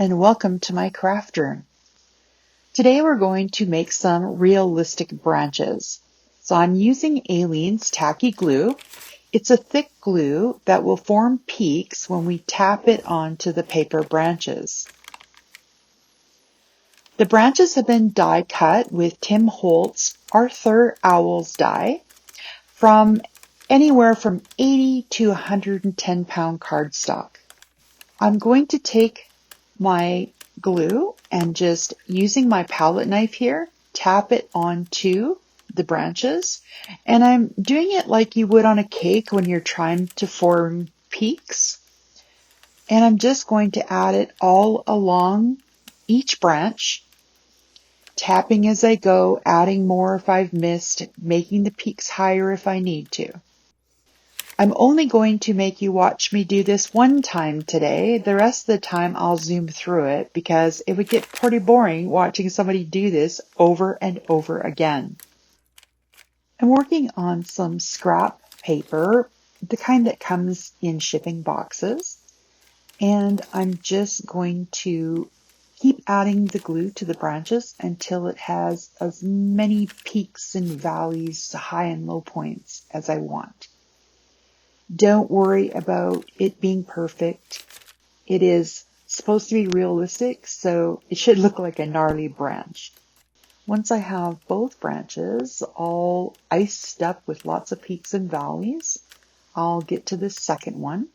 and welcome to my craft room. Today we're going to make some realistic branches. So I'm using Aleene's Tacky glue. It's a thick glue that will form peaks when we tap it onto the paper branches. The branches have been die cut with Tim Holtz Arthur Owl's die from anywhere from 80 to 110 pound cardstock. I'm going to take my glue and just using my palette knife here, tap it onto the branches. And I'm doing it like you would on a cake when you're trying to form peaks. And I'm just going to add it all along each branch, tapping as I go, adding more if I've missed, making the peaks higher if I need to. I'm only going to make you watch me do this one time today. The rest of the time I'll zoom through it because it would get pretty boring watching somebody do this over and over again. I'm working on some scrap paper, the kind that comes in shipping boxes, and I'm just going to keep adding the glue to the branches until it has as many peaks and valleys, high and low points as I want. Don't worry about it being perfect. It is supposed to be realistic, so it should look like a gnarly branch. Once I have both branches all iced up with lots of peaks and valleys, I'll get to the second one.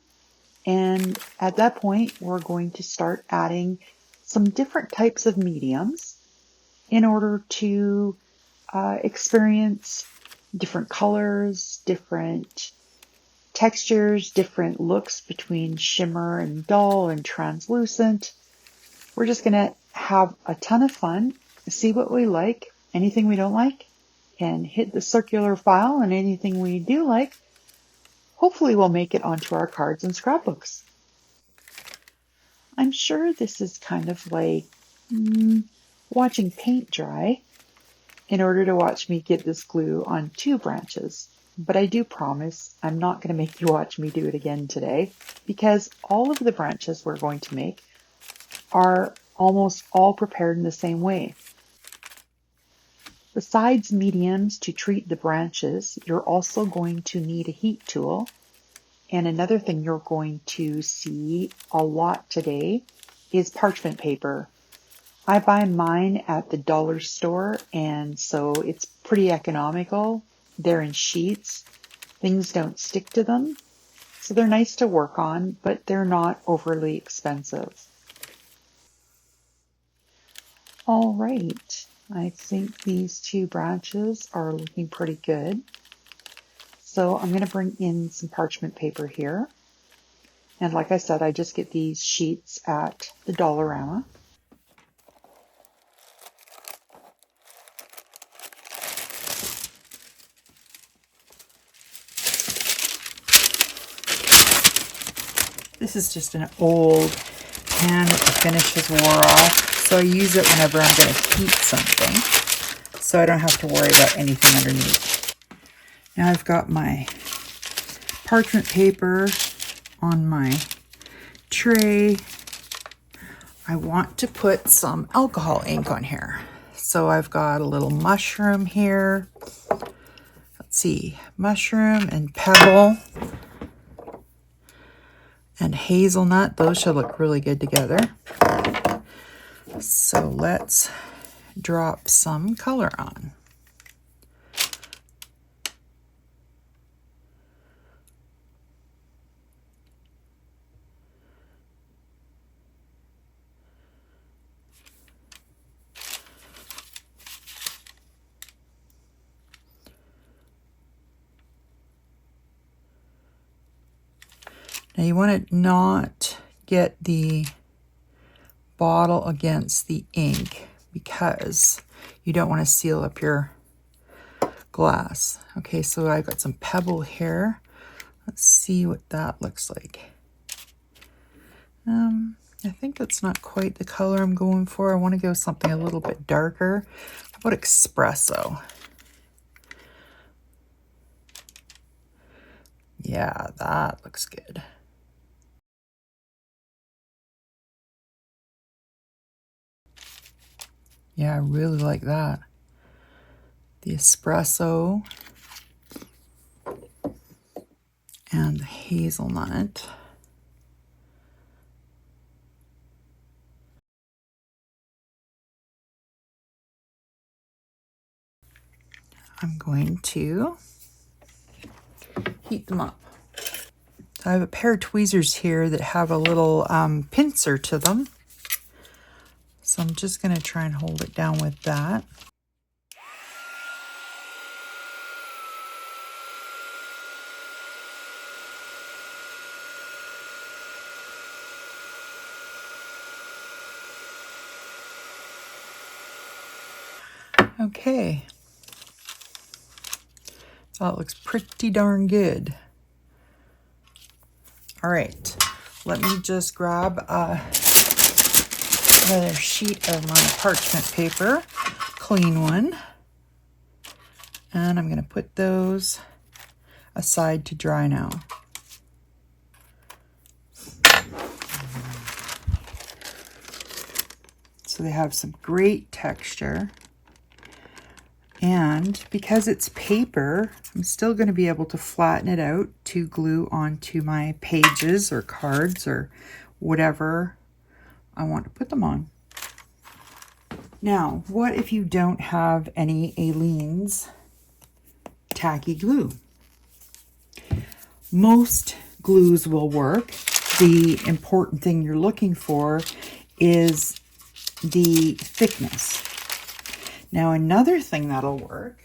And at that point, we're going to start adding some different types of mediums in order to experience different colors, different textures, different looks between shimmer and dull and translucent. We're just going to have a ton of fun, see what we like, anything we don't like, and hit the circular file, and anything we do like, hopefully we'll make it onto our cards and scrapbooks. I'm sure this is kind of like watching paint dry in order to watch me get this glue on two branches. But I do promise I'm not going to make you watch me do it again today because all of the branches we're going to make are almost all prepared in the same way. Besides mediums to treat the branches, you're also going to need a heat tool. And another thing you're going to see a lot today is parchment paper. I buy mine at the dollar store, and so it's pretty economical. They're in sheets. Things don't stick to them, so they're nice to work on, but they're not overly expensive. All right, I think these two branches are looking pretty good. So I'm going to bring in some parchment paper here. And like I said, I just get these sheets at the Dollarama. This is just an old pan that the finishes wore off, so I use it whenever I'm going to heat something, so I don't have to worry about anything underneath. Now I've got my parchment paper on my tray. I want to put some alcohol ink on here, so I've got a little mushroom here. Let's see, mushroom and pebble and hazelnut. Those should look really good together. So let's drop some color on. Now you want to not get the bottle against the ink because you don't want to seal up your glass. Okay, so I've got some pebble here. Let's see what that looks like. I think that's not quite the color I'm going for. I want to go something a little bit darker. How about espresso? Yeah, that looks good. Yeah, I really like that. The espresso and the hazelnut. I'm going to heat them up. So I have a pair of tweezers here that have a little pincer to them. So I'm just going to try and hold it down with that. Okay. So it looks pretty darn good. All right. Let me just grab another sheet of my parchment paper, clean one. And I'm going to put those aside to dry now. So they have some great texture. And because it's paper, I'm still going to be able to flatten it out to glue onto my pages or cards or whatever I want to put them on. Now, what if you don't have any Aleene's tacky glue? Most glues will work. The important thing you're looking for is the thickness. Now, another thing that'll work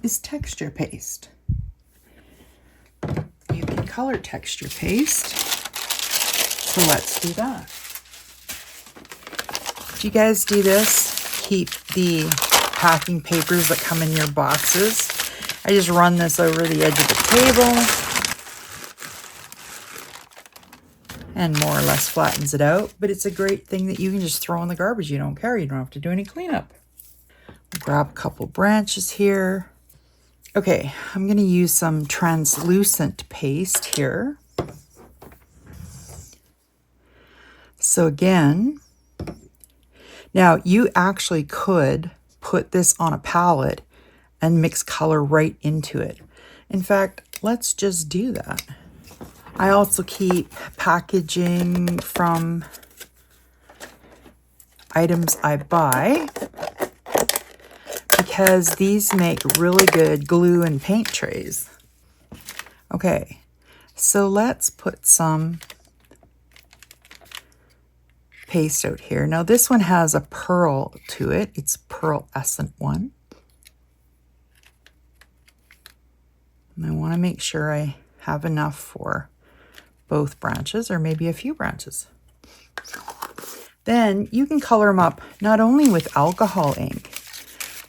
is texture paste. You can color texture paste. So let's do that. Do you guys do this? Keep the packing papers that come in your boxes. I just run this over the edge of the table and more or less flattens it out. But it's a great thing that you can just throw in the garbage. You don't care. You don't have to do any cleanup. Grab a couple branches here. Okay, I'm going to use some translucent paste here. So again, now you actually could put this on a palette and mix color right into it. In fact, let's just do that. I also keep packaging from items I buy, because these make really good glue and paint trays. Okay, so let's put some paste out here. Now this one has a pearl to it. It's a pearlescent one. And I want to make sure I have enough for both branches, or maybe a few branches. Then you can color them up not only with alcohol ink,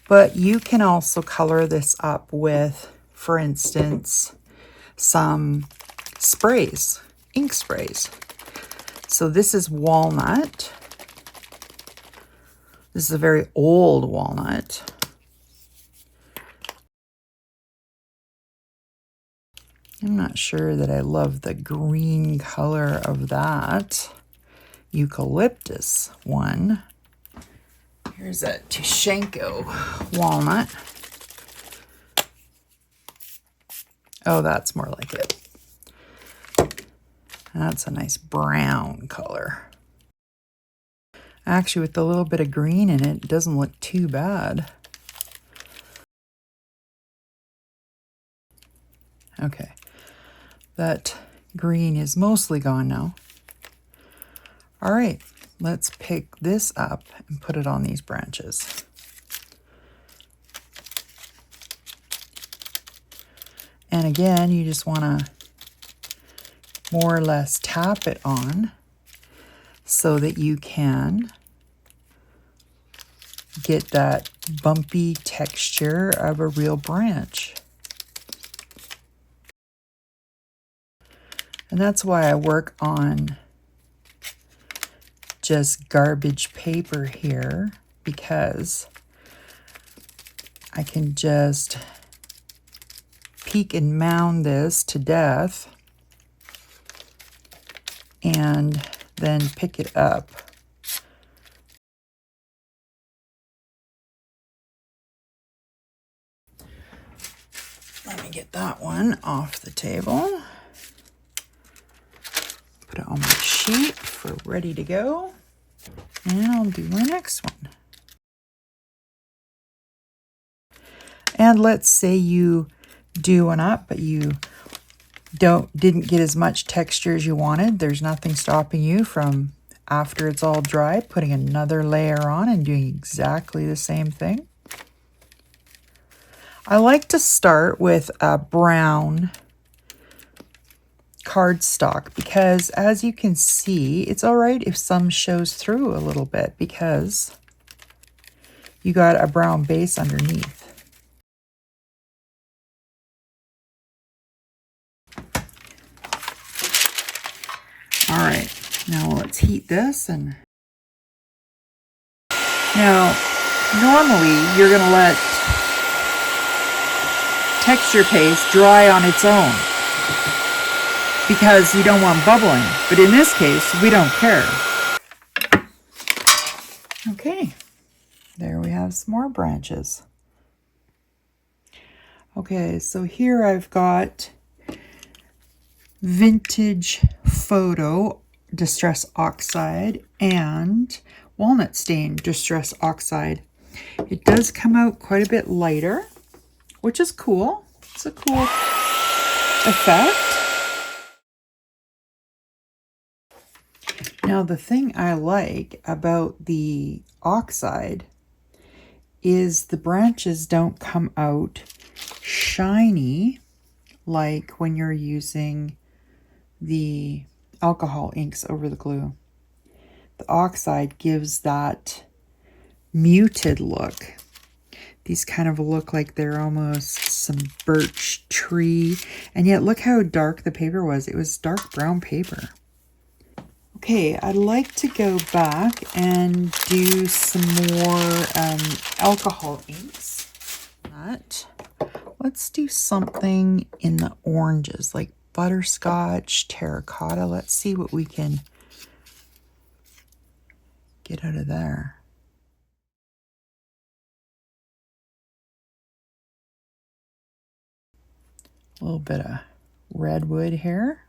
but you can also color this up with, for instance, some sprays, ink sprays. So this is walnut. This is a very old walnut. I'm not sure that I love the green color of that. Eucalyptus one. Here's a Tushenko walnut. Oh, that's more like it. That's a nice brown color. Actually, with a little bit of green in it, it doesn't look too bad. Okay, that green is mostly gone now. All right, let's pick this up and put it on these branches. And again, you just want to more or less tap it on so that you can get that bumpy texture of a real branch. And that's why I work on just garbage paper here, because I can just peek and mound this to death and then pick it up Let me get that one off the table. Put it on my sheet for ready to go. And I'll do my next one. And let's say you do one up, but you didn't get as much texture as you wanted. There's nothing stopping you from, after it's all dry, putting another layer on and doing exactly the same thing. I like to start with a brown cardstock because, as you can see, it's all right if some shows through a little bit because you got a brown base underneath. All right, now let's heat this. And now normally you're going to let texture paste dry on its own because you don't want bubbling, but in this case we don't care. Okay, there we have some more branches. Okay, so here I've got Vintage Photo Distress Oxide and Walnut Stain Distress Oxide. It does come out quite a bit lighter, which is cool. It's a cool effect. Now, the thing I like about the Oxide is the branches don't come out shiny like when you're using the alcohol inks over the glue. The Oxide gives that muted look. These kind of look like they're almost some birch tree, and yet look how dark the paper was. It was dark brown paper. Okay, I'd like to go back and do some more alcohol inks. Let's do something in the oranges, like butterscotch, terracotta. Let's see what we can get out of there. A little bit of redwood here.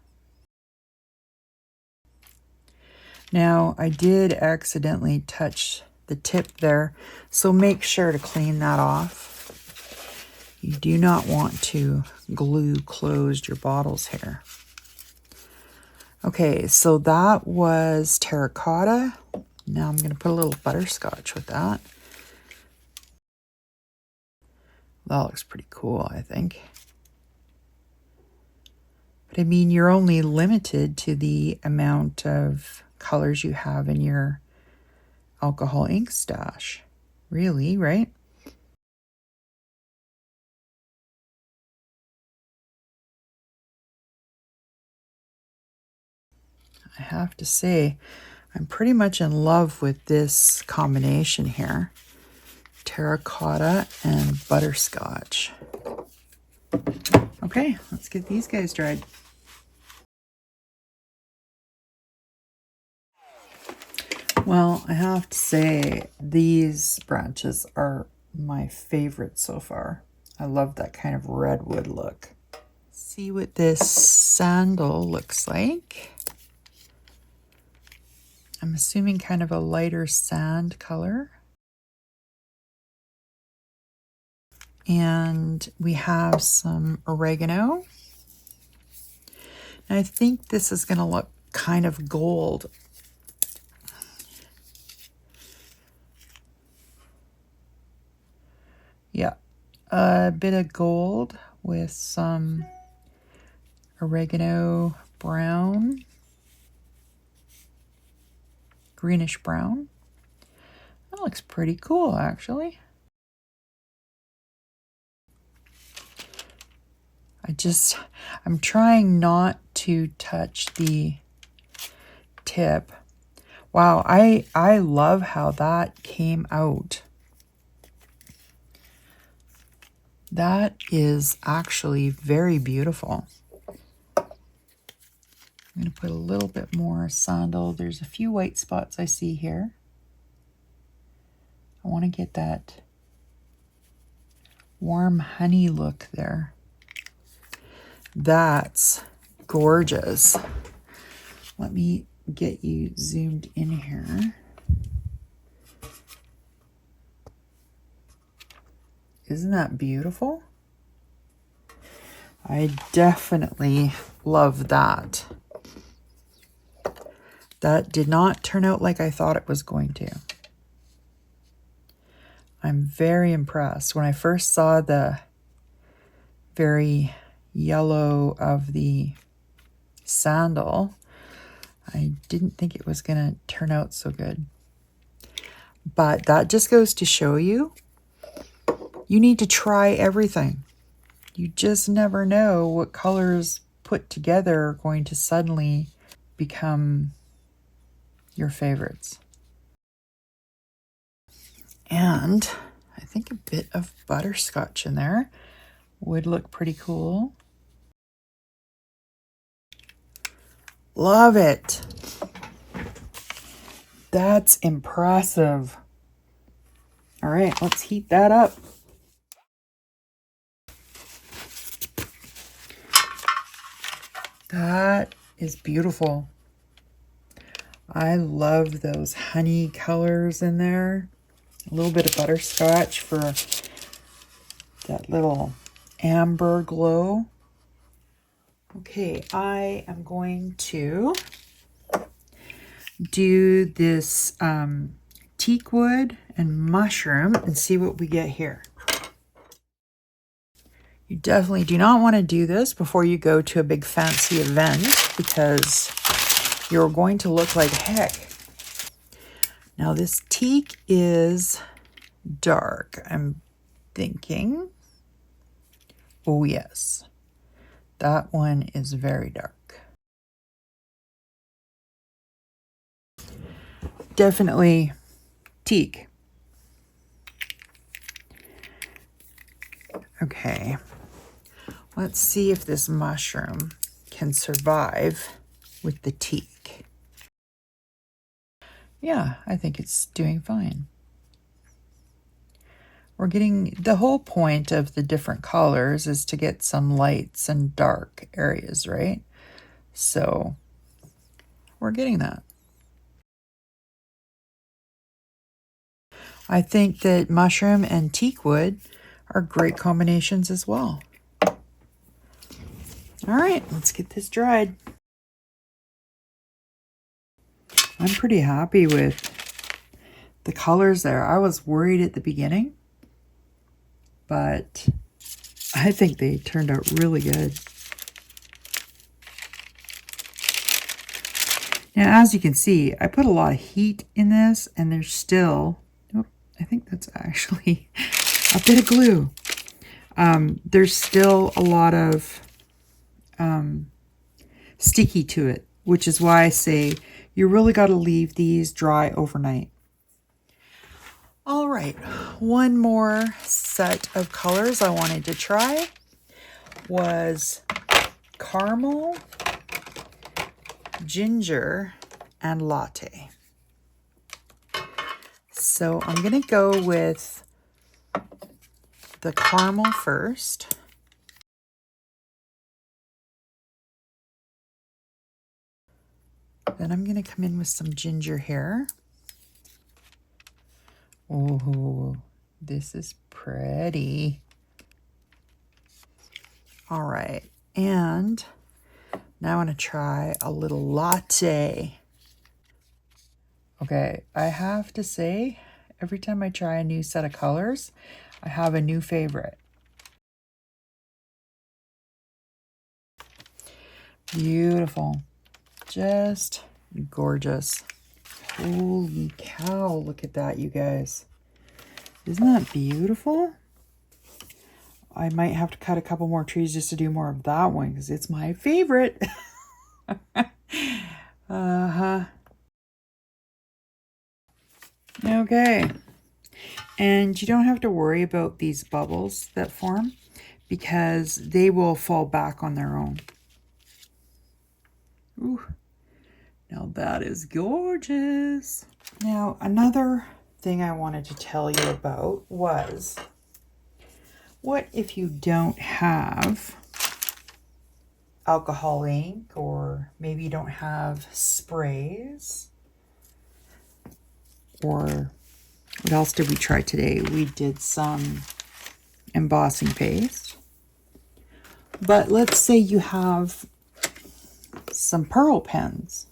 Now, I did accidentally touch the tip there, so make sure to clean that off. You do not want to glue closed your bottles here. Okay, so that was terracotta. Now I'm going to put a little butterscotch with that. That looks pretty cool, I think. But I mean, you're only limited to the amount of colors you have in your alcohol ink stash. Really, right? I have to say, I'm pretty much in love with this combination here. Terracotta and butterscotch. Okay, let's get these guys dried. Well, I have to say, these branches are my favorite so far. I love that kind of redwood look. See what this sandal looks like. I'm assuming kind of a lighter sand color. And we have some oregano. And I think this is going to look kind of gold. Yeah, a bit of gold with some oregano brown, greenish brown. That looks pretty cool, actually. I'm trying not to touch the tip. Wow, I love how that came out. That is actually very beautiful. I'm going to put a little bit more sandal. There's a few white spots I see here. I want to get that warm honey look there. That's gorgeous. Let me get you zoomed in here. Isn't that beautiful? I definitely love that. That did not turn out like I thought it was going to. I'm very impressed. When I first saw the very yellow of the sandal, I didn't think it was going to turn out so good. But that just goes to show you, you need to try everything. You just never know what colors put together are going to suddenly become your favorites. And I think a bit of butterscotch in there would look pretty cool. Love it. That's impressive. All right, let's heat that up. That is beautiful. I love those honey colors in there. A little bit of butterscotch for that little amber glow. Okay, I am going to do this teak wood and mushroom and see what we get here. You definitely do not want to do this before you go to a big fancy event because you're going to look like heck. Now this teak is dark, I'm thinking. Oh yes, that one is very dark. Definitely teak. Okay, let's see if this mushroom can survive with the teak. Yeah, I think it's doing fine. We're getting, the whole point of the different colors is to get some lights and dark areas, right? So we're getting that. I think that mushroom and teak wood are great combinations as well. All right, let's get this dried. I'm pretty happy with the colors there. I was worried at the beginning, but I think they turned out really good. Now, as you can see, I put a lot of heat in this, and there's still, oh, I think that's actually a bit of glue. There's still a lot of sticky to it, which is why I say you really got to leave these dry overnight. All right, one more set of colors I wanted to try was caramel, ginger, and latte. So I'm going to go with the caramel first. Then I'm going to come in with some ginger here. Oh, this is pretty. All right, and now I want to try a little latte. Okay, I have to say, every time I try a new set of colors, I have a new favorite. Beautiful. Just gorgeous. Holy cow, look at that, you guys. Isn't that beautiful? I might have to cut a couple more trees just to do more of that one because it's my favorite. Okay. And you don't have to worry about these bubbles that form because they will fall back on their own. Ooh. Now that is gorgeous. Now, another thing I wanted to tell you about was, what if you don't have alcohol ink, or maybe you don't have sprays. Or what else did we try today? We did some embossing paste. But let's say you have some pearl pens.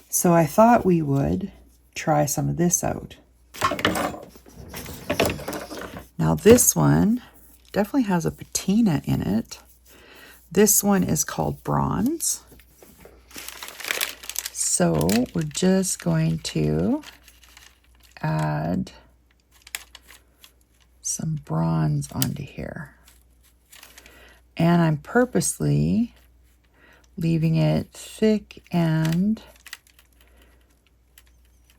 So I thought we would try some of this out. Now this one definitely has a patina in it. This one is called bronze. So we're just going to add some bronze onto here. And I'm purposely leaving it thick and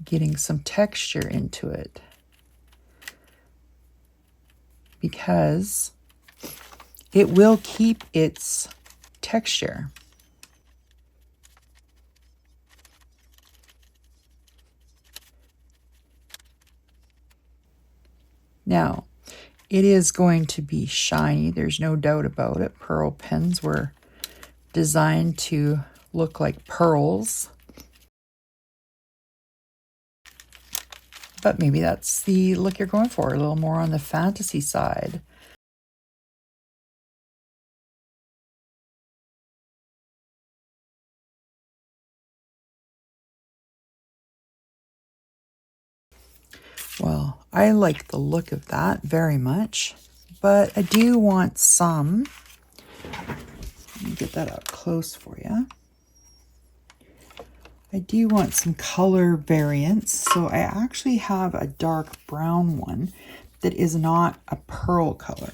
getting some texture into it, because it will keep its texture. Now, it is going to be shiny, there's no doubt about it. Pearl pens were designed to look like pearls. But maybe that's the look you're going for, a little more on the fantasy side. Well, I like the look of that very much, but I do want some, let me get that up close for you. I do want some color variants, so I actually have a dark brown one that is not a pearl color.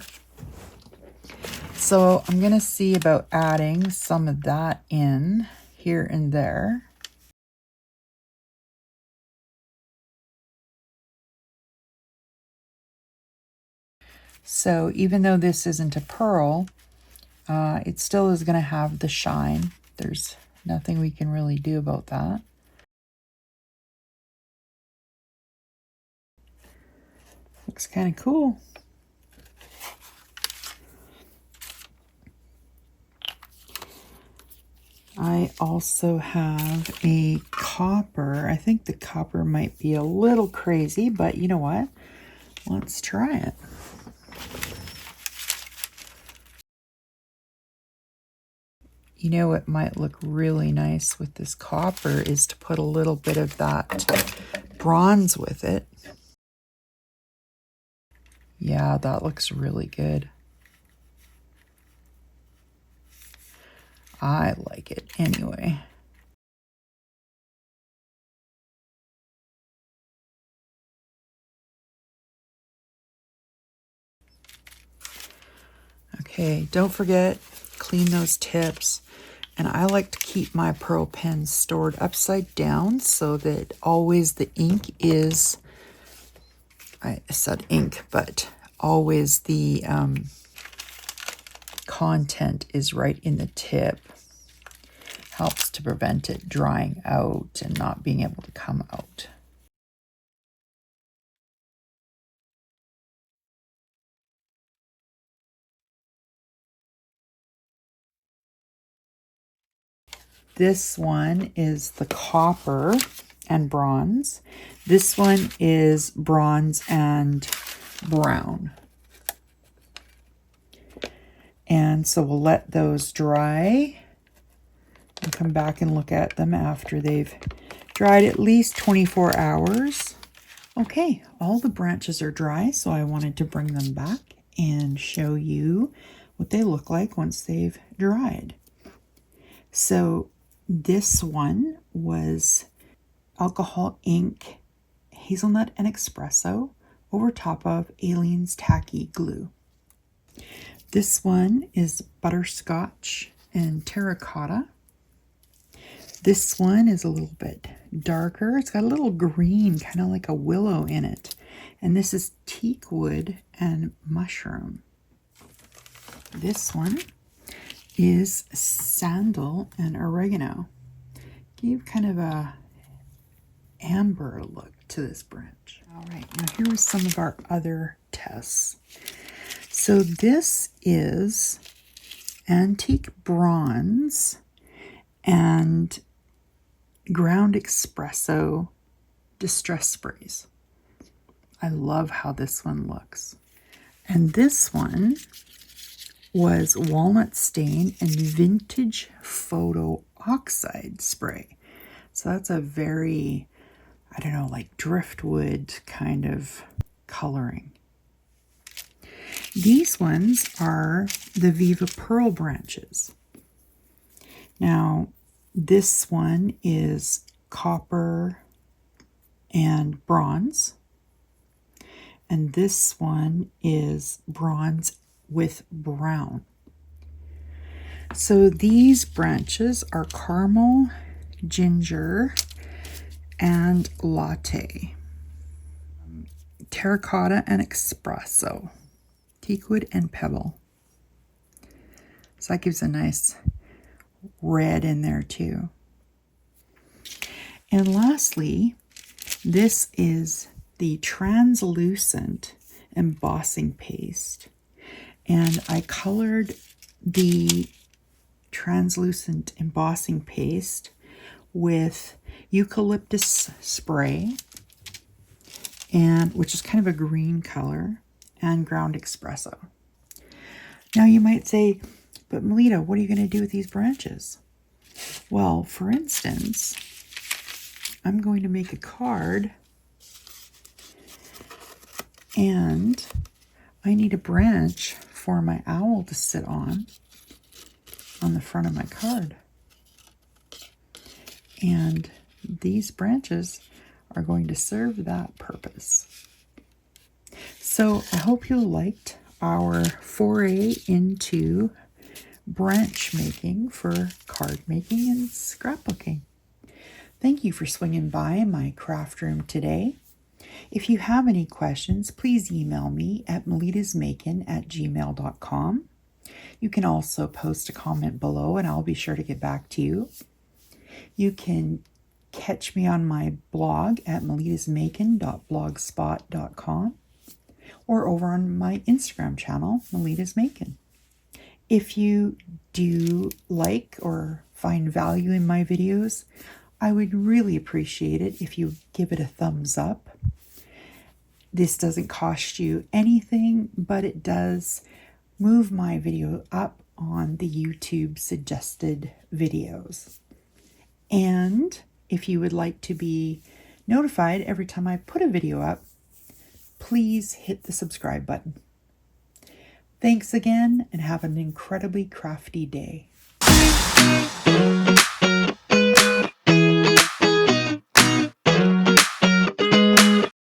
So I'm going to see about adding some of that in here and there. So even though this isn't a pearl, it still is going to have the shine. There's nothing we can really do about that. Looks kind of cool. I also have a copper. I think the copper might be a little crazy, but you know what? Let's try it. You know what might look really nice with this copper is to put a little bit of that bronze with it. Yeah, that looks really good. I like it anyway. Okay, don't forget, clean those tips. And I like to keep my pearl pens stored upside down so that always the ink is, I said ink, but always the content is right in the tip. Helps to prevent it drying out and not being able to come out. This one is the copper and bronze. This one is bronze and brown. And so we'll let those dry and come back and look at them after they've dried at least 24 hours. Okay, all the branches are dry, so I wanted to bring them back and show you what they look like once they've dried. So this one was alcohol ink, hazelnut and espresso over top of Aleene's Tacky glue. This one is butterscotch and terracotta. This one is a little bit darker. It's got a little green, kind of like a willow in it. And this is teak wood and mushroom. This one is sandal and oregano. Give kind of a amber look to this branch. All right, now here are some of our other tests. So this is antique bronze and ground espresso distress sprays. I love how this one looks. And this one was walnut stain and vintage photo oxide spray. So that's a very, I don't know, like driftwood kind of coloring. These ones are the Viva Pearl branches. Now, this one is copper and bronze. And this one is bronze with brown. So these branches are caramel, ginger, and latte. Terracotta and espresso. Teakwood and pebble. So that gives a nice red in there too. And lastly, this is the translucent embossing paste. And I colored the translucent embossing paste with eucalyptus spray, and which is kind of a green color, and ground espresso. Now you might say, but Melita, what are you going to do with these branches? Well, for instance, I'm going to make a card, and I need a branch for my owl to sit on the front of my card. And these branches are going to serve that purpose. So I hope you liked our foray into branch making for card making and scrapbooking. Thank you for swinging by my craft room today. If you have any questions, please email me at melittasmakin@gmail.com. You can also post a comment below and I'll be sure to get back to you. You can catch me on my blog at melittasmakin.blogspot.com or over on my Instagram channel, Melittasmakin. If you do like or find value in my videos, I would really appreciate it if you give it a thumbs up. This doesn't cost you anything, but it does move my video up on the YouTube suggested videos. And if you would like to be notified every time I put a video up, please hit the subscribe button. Thanks again and have an incredibly crafty day.